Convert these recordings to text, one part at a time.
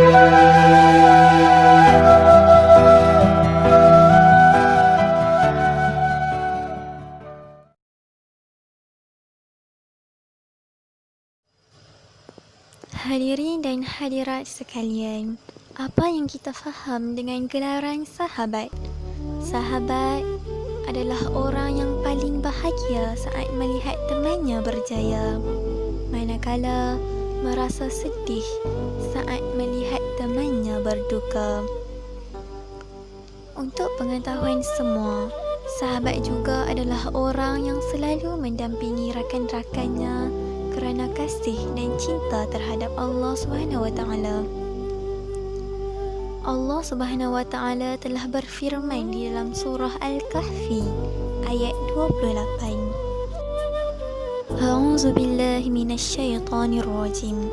Hadirin dan hadirat sekalian, apa yang kita faham dengan gelaran sahabat? Sahabat adalah orang yang paling bahagia saat melihat temannya berjaya, manakala merasa sedih saat melihat temannya berduka. Untuk pengetahuan semua, sahabat juga adalah orang yang selalu mendampingi rakan-rakannya kerana kasih dan cinta terhadap Allah SWT. Allah SWT telah berfirman di dalam surah Al-Kahfi ayat 28. A'udzu billahi minasy syaithanir rajim.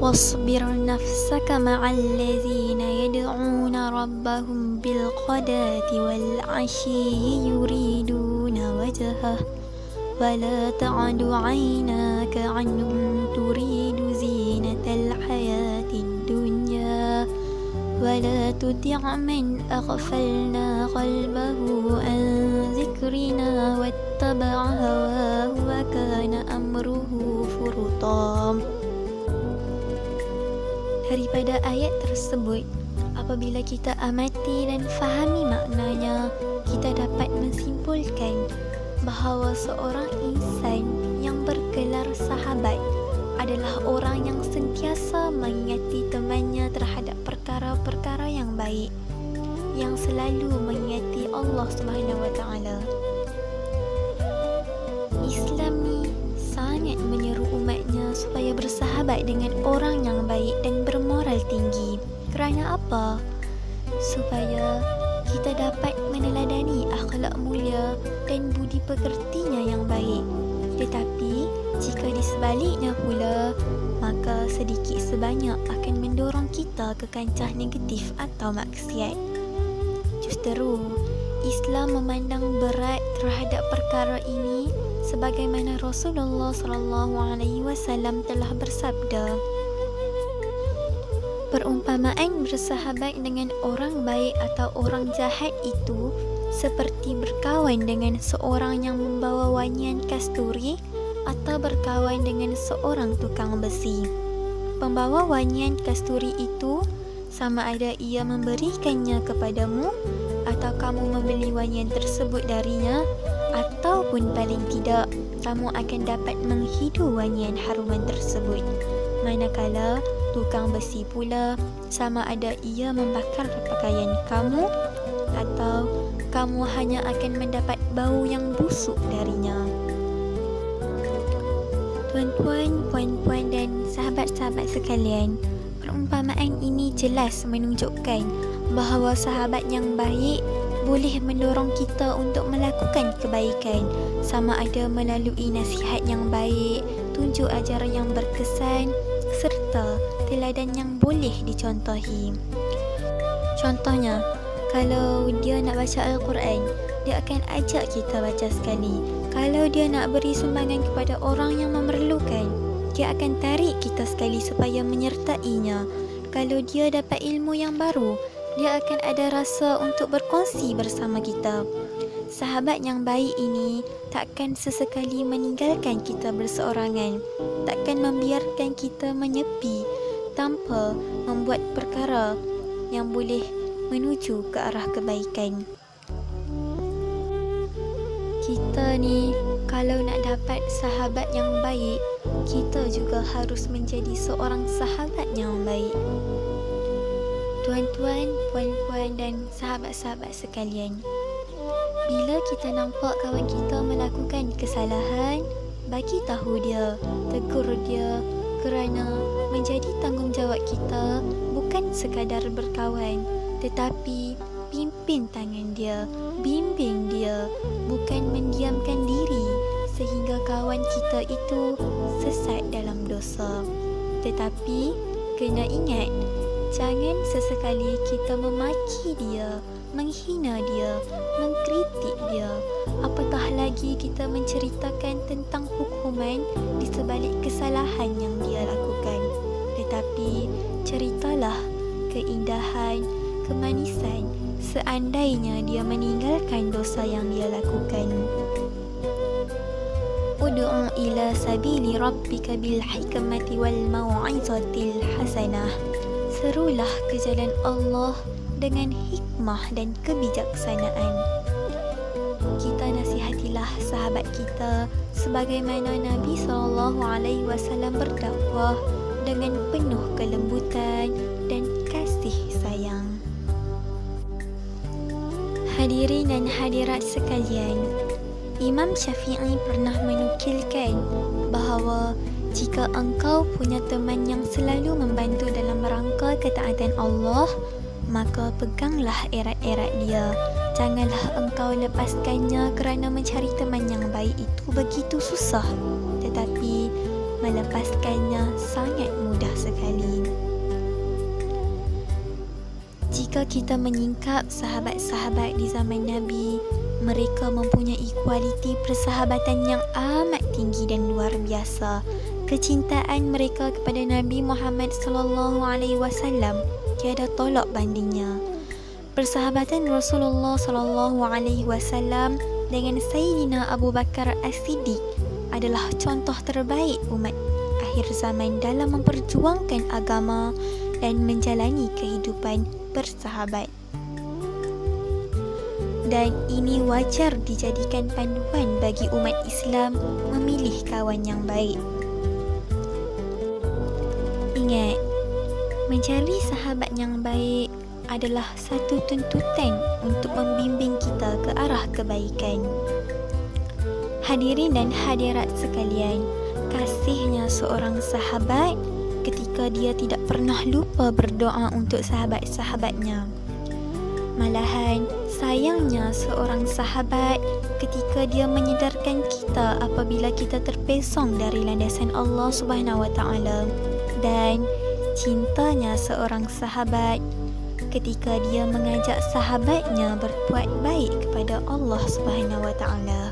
Wasbir nafsaka ma'al ladzina yad'una rabbahum bil ghadati wal 'ashyi yuriduna wajhah ولا تعد عيناك عنهم تريد زينة الحياة الدنيا ولا تطع من أغفلنا قلبه عن ذكرنا واتبع هواه وكان أمره فرطا. Daripada ayat tersebut, apabila kita amati dan fahami maknanya, kita dapat mensimpulkan bahawa seorang insan yang bergelar sahabat adalah orang yang sentiasa mengingati temannya terhadap perkara-perkara yang baik, yang selalu mengingati Allah SWT. Islam ni sangat menyeru umatnya supaya bersahabat dengan orang yang baik dan bermoral tinggi. Kerana apa? Supaya kita dapat meneladani akhlak mulia dan budi pekertinya yang baik. Tetapi jika di sebaliknya pula, maka sedikit sebanyak akan mendorong kita ke kancah negatif atau maksiat. Justeru, Islam memandang berat terhadap perkara ini sebagaimana Rasulullah SAW telah bersabda, perumpamaan bersahabat dengan orang baik atau orang jahat itu seperti berkawan dengan seorang yang membawa wangian kasturi atau berkawan dengan seorang tukang besi. Pembawa wangian kasturi itu sama ada ia memberikannya kepadamu atau kamu membeli wangian tersebut darinya, ataupun paling tidak kamu akan dapat menghidu wangian haruman tersebut. Manakala tukang besi pula sama ada ia membakar pakaian kamu atau kamu hanya akan mendapat bau yang busuk darinya. Tuan-tuan, puan-puan dan sahabat-sahabat sekalian, perumpamaan ini jelas menunjukkan bahawa sahabat yang baik boleh mendorong kita untuk melakukan kebaikan, sama ada melalui nasihat yang baik, tunjuk ajaran yang berkesan serta teladan yang boleh dicontohi. Contohnya, kalau dia nak baca Al-Quran, dia akan ajak kita baca sekali. Kalau dia nak beri sumbangan kepada orang yang memerlukan, dia akan tarik kita sekali supaya menyertainya. Kalau dia dapat ilmu yang baru, dia akan ada rasa untuk berkongsi bersama kita. Sahabat yang baik ini takkan sesekali meninggalkan kita berseorangan, takkan membiarkan kita menyepi tanpa membuat perkara yang boleh menuju ke arah kebaikan. Kita ni kalau nak dapat sahabat yang baik, kita juga harus menjadi seorang sahabat yang baik. Tuan-tuan, puan-puan dan sahabat-sahabat sekalian, bila kita nampak kawan kita melakukan kesalahan, bagi tahu dia, tegur dia, kerana menjadi tanggungjawab kita bukan sekadar berkawan, tetapi pimpin tangan dia, bimbing dia, bukan mendiamkan diri sehingga kawan kita itu sesat dalam dosa. Tetapi kena ingat, jangan sesekali kita memaki dia, menghina dia, mengkritik dia, apatah lagi kita menceritakan tentang hukuman di sebalik kesalahan yang dia lakukan. Tetapi ceritalah keindahan, kemanisan seandainya dia meninggalkan dosa yang dia lakukan. Ud'u ila sabili rabbika bil hikmati wal mau'izatil hasanah. Serulah ke jalan Allah dengan hikmah dan kebijaksanaan. Kita nasihatilah sahabat kita sebagaimana Nabi SAW berdakwah dengan penuh kelembutan dan kasih sayang. Hadirin dan hadirat sekalian, Imam Syafi'i pernah menukilkan bahawa jika engkau punya teman yang selalu membantu dalam rangka ketaatan Allah, maka peganglah erat-erat dia. Janganlah engkau lepaskannya kerana mencari teman yang baik itu begitu susah, tetapi melepaskannya sangat mudah sekali. Jika kita menyingkap sahabat-sahabat di zaman Nabi, mereka mempunyai kualiti persahabatan yang amat tinggi dan luar biasa. Kecintaan mereka kepada Nabi Muhammad SAW tiada tolak bandingnya. Persahabatan Rasulullah SAW dengan Sayyidina Abu Bakar As-Siddiq adalah contoh terbaik umat akhir zaman dalam memperjuangkan agama dan menjalani kehidupan bersahabat. Dan ini wajar dijadikan panduan bagi umat Islam memilih kawan yang baik. Ingat, mencari sahabat yang baik adalah satu tuntutan untuk membimbing kita ke arah kebaikan. Hadirin dan hadirat sekalian, kasihnya seorang sahabat ketika dia tidak pernah lupa berdoa untuk sahabat-sahabatnya. Malahan, sayangnya seorang sahabat ketika dia menyedarkan kita apabila kita terpesong dari landasan Allah Subhanahu Wa Taala, dan cintanya seorang sahabat ketika dia mengajak sahabatnya berbuat baik kepada Allah Subhanahu Wa Taala.